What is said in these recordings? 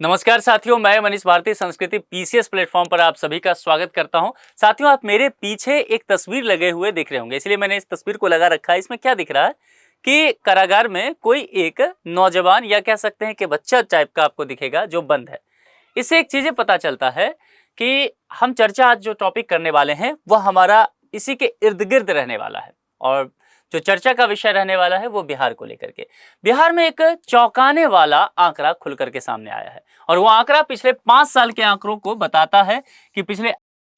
नमस्कार साथियों, मैं मनीष भारती संस्कृति पीसीएस प्लेटफॉर्म पर आप सभी का स्वागत करता हूं। साथियों, आप मेरे पीछे एक तस्वीर लगे हुए दिख रहे होंगे, इसलिए मैंने इस तस्वीर को लगा रखा है। इसमें क्या दिख रहा है कि कारागार में कोई एक नौजवान या कह सकते हैं कि बच्चा टाइप का आपको दिखेगा जो बंद है। इससे एक चीजें पता चलता है कि हम चर्चा आज जो टॉपिक करने वाले हैं वह हमारा इसी के इर्द गिर्द रहने वाला है। और जो चर्चा का विषय रहने वाला है वो बिहार को लेकर के। बिहार में एक चौंकाने वाला आंकड़ा खुल करके सामने आया है और वो आंकड़ा पिछले 5 साल के आंकड़ों को बताता है कि पिछले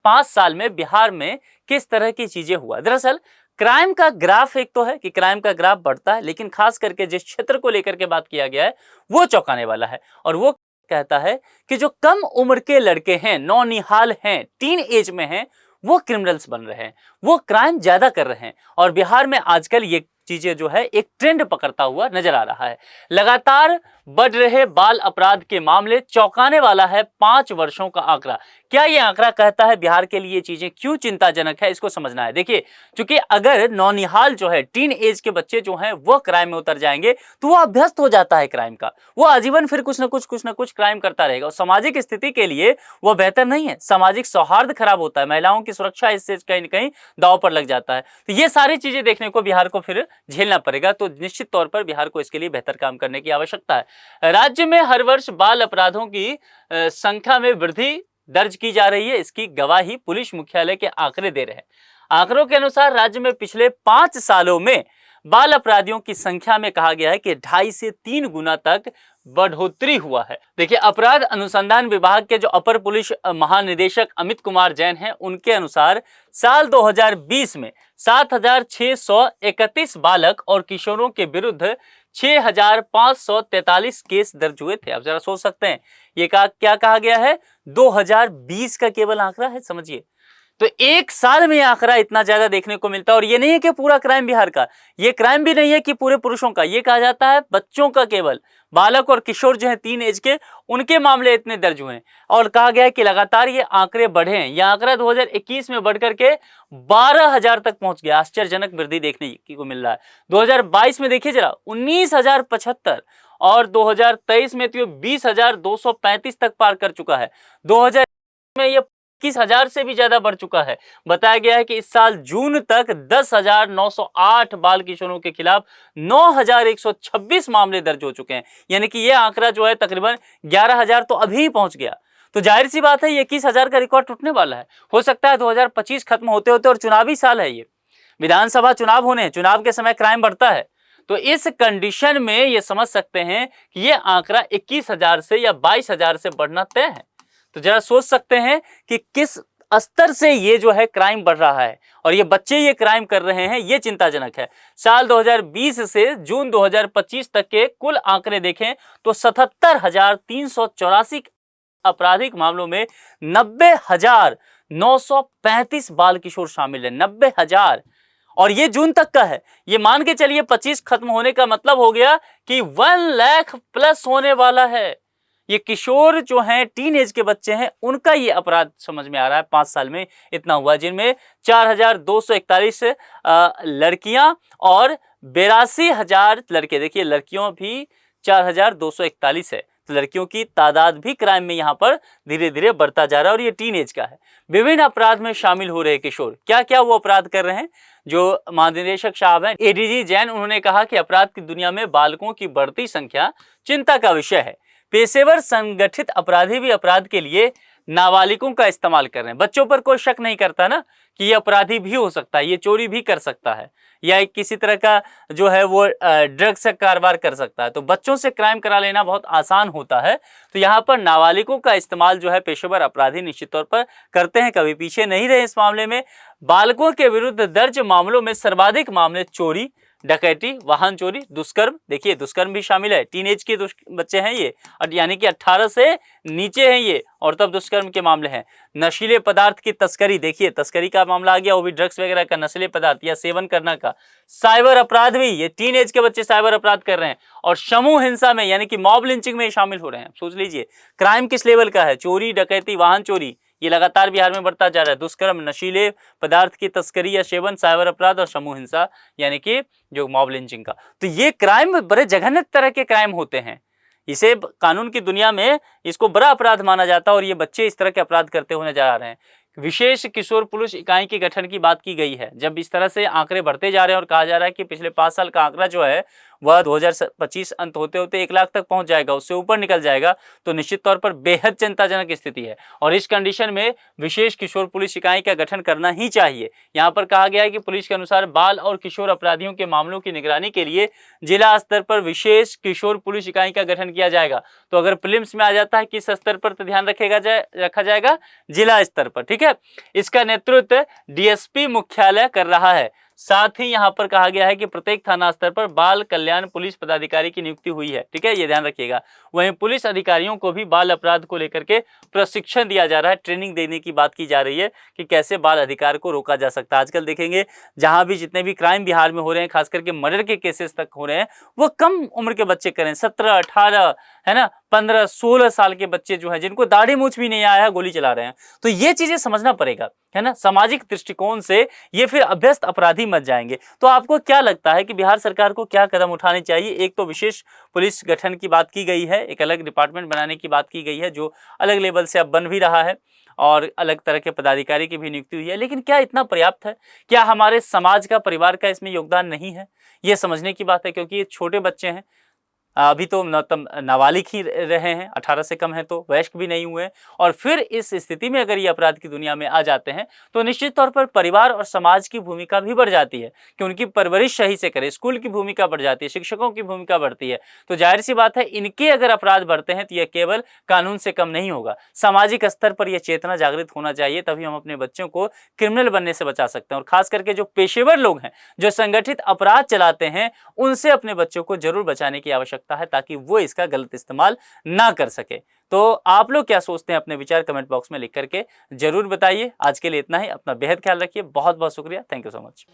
5 साल में बिहार में किस तरह की चीजें हुआ। दरअसल क्राइम का ग्राफ एक तो है कि क्राइम का ग्राफ बढ़ता है, लेकिन खास करके जिस क्षेत्र को लेकर के बात किया गया है वो चौंकाने वाला है। और वो कहता है कि जो कम उम्र के लड़के हैं, नौनिहाल हैं, टीन एज में हैं, वो क्रिमिनल्स बन रहे हैं, वो क्राइम ज्यादा कर रहे हैं। और बिहार में आजकल ये चीजें जो है एक ट्रेंड पकड़ता हुआ नजर आ रहा है। लगातार बढ़ रहे बाल अपराध के मामले, चौंकाने वाला है 5 वर्षों का आंकड़ा। क्या ये आंकड़ा कहता है बिहार के लिए चीजें क्यों चिंताजनक है, इसको समझना है। देखिए, क्योंकि अगर नौनिहाल जो है, टीन एज के बच्चे जो हैं वो क्राइम में उतर जाएंगे तो वो अभ्यस्त हो जाता है क्राइम का, वो आजीवन फिर कुछ ना कुछ क्राइम करता रहेगा और सामाजिक स्थिति के लिए वो बेहतर नहीं है। सामाजिक सौहार्द खराब होता है, महिलाओं की सुरक्षा इससे कहीं ना कहीं दांव पर लग जाता है। तो ये सारी चीजें देखने को बिहार को फिर झेलना पड़ेगा। तो निश्चित तौर पर बिहार को इसके लिए बेहतर काम करने की आवश्यकता है। राज्य में हर वर्ष बाल अपराधों की संख्या में वृद्धि दर्ज की जा रही है, इसकी गवाही पुलिस मुख्यालय के आंकड़े दे रहे हैं। आंकड़ों के अनुसार राज्य में पिछले 5 सालों में बाल अपराधियों की संख्या में कहा गया है कि 2.5 से 3 गुना तक बढ़ोतरी हुआ है। देखिए, अपराध अनुसंधान विभाग के जो अपर पुलिस महानिदेशक अमित कुमार जैन हैं, उनके अनुसार साल 2020 में 7,631 बालक और किशोरों के विरुद्ध 6,543 केस दर्ज हुए थे। आप जरा सोच सकते हैं ये क्या कहा गया है, 2020 का केवल आंकड़ा है, समझिए। तो एक साल में यह आंकड़ा इतना ज्यादा देखने को मिलता है। और ये नहीं है कि पूरा क्राइम बिहार का, ये क्राइम भी नहीं है कि पूरे पुरुषों का, ये कहा जाता है बच्चों का, केवल बालक और किशोर जो है 3 एज के, उनके मामले इतने दर्ज हुए हैं। और कहा गया है कि लगातार ये आंकड़े बढ़े हैं। यह आंकड़ा 2021 में बढ़कर के 12,000 तक पहुंच गया। आश्चर्यजनक वृद्धि देखने को मिल रहा है। 2022 में देखिए जरा 19,075 और 2023 में तो 20,235 तक पार कर चुका है। 2000 में ये 21,000 से भी ज्यादा बढ़ चुका है। बताया गया है कि इस साल जून तक 10,908 बाल किशोरों के खिलाफ 9,126 मामले दर्ज हो चुके हैं। यानी कि यह आंकड़ा जो है तकरीबन 11,000 तो अभी ही पहुंच गया। तो जाहिर सी बात है ये 21,000 का रिकॉर्ड टूटने वाला है। हो सकता है 2025 खत्म होते होते, और चुनावी साल है ये, विधानसभा चुनाव होने हैं, चुनाव के समय क्राइम बढ़ता है। तो इस कंडीशन में ये समझ सकते हैं कि ये आंकड़ा 21,000 से या 22,000 से बढ़ना तय है। तो जरा सोच सकते हैं कि किस स्तर से ये जो है क्राइम बढ़ रहा है और ये बच्चे ये क्राइम कर रहे हैं, ये चिंताजनक है। साल 2020 से जून 2025 तक के कुल आंकड़े देखें तो 77,384 आपराधिक मामलों में 90,935 बाल किशोर शामिल है। 90,000, और ये जून तक का है। ये मान के चलिए 25 खत्म होने का मतलब हो गया कि 1 लाख प्लस होने वाला है। ये किशोर जो हैं, टीन एज के बच्चे हैं, उनका ये अपराध समझ में आ रहा है 5 साल में इतना हुआ, जिनमें 4,241 लड़कियां और 82,000 लड़के। देखिए, लड़कियों भी 4,241 है, तो लड़कियों की तादाद भी क्राइम में यहाँ पर धीरे धीरे बढ़ता जा रहा है। और ये टीन एज का है। विभिन्न अपराध में शामिल हो रहे किशोर, क्या क्या वो अपराध कर रहे हैं? जो महानिदेशक साहब हैं एडीजी जैन, उन्होंने कहा कि अपराध की दुनिया में बालकों की बढ़ती संख्या चिंता का विषय है। पेशेवर संगठित अपराधी भी अपराध के लिए नाबालिगों का इस्तेमाल कर रहे हैं। बच्चों पर कोई शक नहीं करता ना कि ये अपराधी भी हो सकता है, ये चोरी भी कर सकता है, या किसी तरह का जो है वो ड्रग्स का कारोबार कर सकता है। तो बच्चों से क्राइम करा लेना बहुत आसान होता है। तो यहाँ पर नाबालिगों का इस्तेमाल जो है पेशेवर अपराधी निश्चित तौर पर करते हैं, कभी पीछे नहीं रहे इस मामले में। बालकों के विरुद्ध दर्ज मामलों में सर्वाधिक मामले चोरी, डकैती, वाहन चोरी, दुष्कर्म। देखिए, दुष्कर्म भी शामिल है। टीनेज के बच्चे हैं ये, और यानी कि 18 से नीचे हैं ये, और तब दुष्कर्म के मामले हैं। नशीले पदार्थ की तस्करी, देखिए तस्करी का मामला आ गया, वो भी ड्रग्स वगैरह का, नशीले पदार्थ या सेवन करना का। साइबर अपराध भी, ये टीनेज के बच्चे साइबर अपराध कर रहे हैं। और समूह हिंसा में यानी कि मॉब लिंचिंग में शामिल हो रहे हैं। सोच लीजिए क्राइम किस लेवल का है। चोरी, डकैती, वाहन चोरी, ये लगातार बिहार में बढ़ता जा रहा है। दुष्कर्म, नशीले पदार्थ की तस्करी या सेवन, साइबर अपराध और समूह हिंसा यानी कि जो मॉब लिंचिंग का। तो ये क्राइम बड़े जघन्य तरह के क्राइम होते हैं। इसे कानून की दुनिया में इसको बड़ा अपराध माना जाता है और ये बच्चे इस तरह के अपराध करते हुए नजर आ रहे हैं। विशेष किशोर पुलिस इकाई के गठन की बात की गई है। जब इस तरह से आंकड़े बढ़ते जा रहे हैं और कहा जा रहा है कि पिछले 5 साल का आंकड़ा जो है वह 2025 अंत होते होते 1 लाख तक पहुंच जाएगा, उससे ऊपर निकल जाएगा, तो निश्चित तौर पर बेहद चिंताजनक स्थिति है। और इस कंडीशन में विशेष किशोर पुलिस इकाई का गठन करना ही चाहिए। यहाँ पर कहा गया है कि पुलिस के अनुसार बाल और किशोर अपराधियों के मामलों की निगरानी के लिए जिला स्तर पर विशेष किशोर पुलिस इकाई का गठन किया जाएगा। तो अगर प्रीलिम्स में आ जाता है किस स्तर पर, तो ध्यान रखा जाएगा जिला स्तर पर। ठीक है, इसका नेतृत्व डीएसपी मुख्यालय कर रहा है। साथ ही यहाँ पर कहा गया है कि प्रत्येक थाना स्तर पर बाल कल्याण पुलिस पदाधिकारी की नियुक्ति हुई है। ठीक है, ये ध्यान रखिएगा। वहीं पुलिस अधिकारियों को भी बाल अपराध को लेकर के प्रशिक्षण दिया जा रहा है, ट्रेनिंग देने की बात की जा रही है कि कैसे बाल अधिकार को रोका जा सकता है। आजकल देखेंगे जहां भी जितने भी क्राइम बिहार में हो रहे हैं, खास करके मर्डर के केसेस तक हो रहे हैं, वो कम उम्र के बच्चे करें, 17, 18, है ना, 15, 16 साल के बच्चे जो हैं, जिनको दाढ़ी मूछ भी नहीं आया है, गोली चला रहे हैं। तो ये चीजें समझना पड़ेगा, है ना। सामाजिक दृष्टिकोण से ये फिर अभ्यस्त अपराधी मत जाएंगे। तो आपको क्या लगता है कि बिहार सरकार को क्या कदम उठाने चाहिए? एक तो विशेष पुलिस गठन की बात की गई है, एक अलग डिपार्टमेंट बनाने की बात की गई है जो अलग लेवल से अब बन भी रहा है, और अलग तरह के पदाधिकारी की भी नियुक्ति हुई है। लेकिन क्या इतना पर्याप्त है? क्या हमारे समाज का, परिवार का इसमें योगदान नहीं है? ये समझने की बात है, क्योंकि ये छोटे बच्चे हैं, अभी तो नाबालिग ही रहे हैं, 18 से कम है, तो वयस्क भी नहीं हुए। और फिर इस स्थिति में अगर ये अपराध की दुनिया में आ जाते हैं तो निश्चित तौर पर परिवार और समाज की भूमिका भी बढ़ जाती है कि उनकी परवरिश सही से करें, स्कूल की भूमिका बढ़ जाती है, शिक्षकों की भूमिका बढ़ती है। तो जाहिर सी बात है, इनके अगर अपराध बढ़ते हैं तो यह केवल कानून से कम नहीं होगा, सामाजिक स्तर पर यह चेतना जागृत होना चाहिए, तभी हम अपने बच्चों को क्रिमिनल बनने से बचा सकते हैं। और खास करके जो पेशेवर लोग हैं, जो संगठित अपराध चलाते हैं, उनसे अपने बच्चों को जरूर बचाने की आवश्यकता है, ताकि वो इसका गलत इस्तेमाल ना कर सके। तो आप लोग क्या सोचते हैं? अपने विचार कमेंट बॉक्स में लिख करके जरूर बताइए। आज के लिए इतना ही। अपना बेहद ख्याल रखिए। बहुत बहुत शुक्रिया। Thank you so much.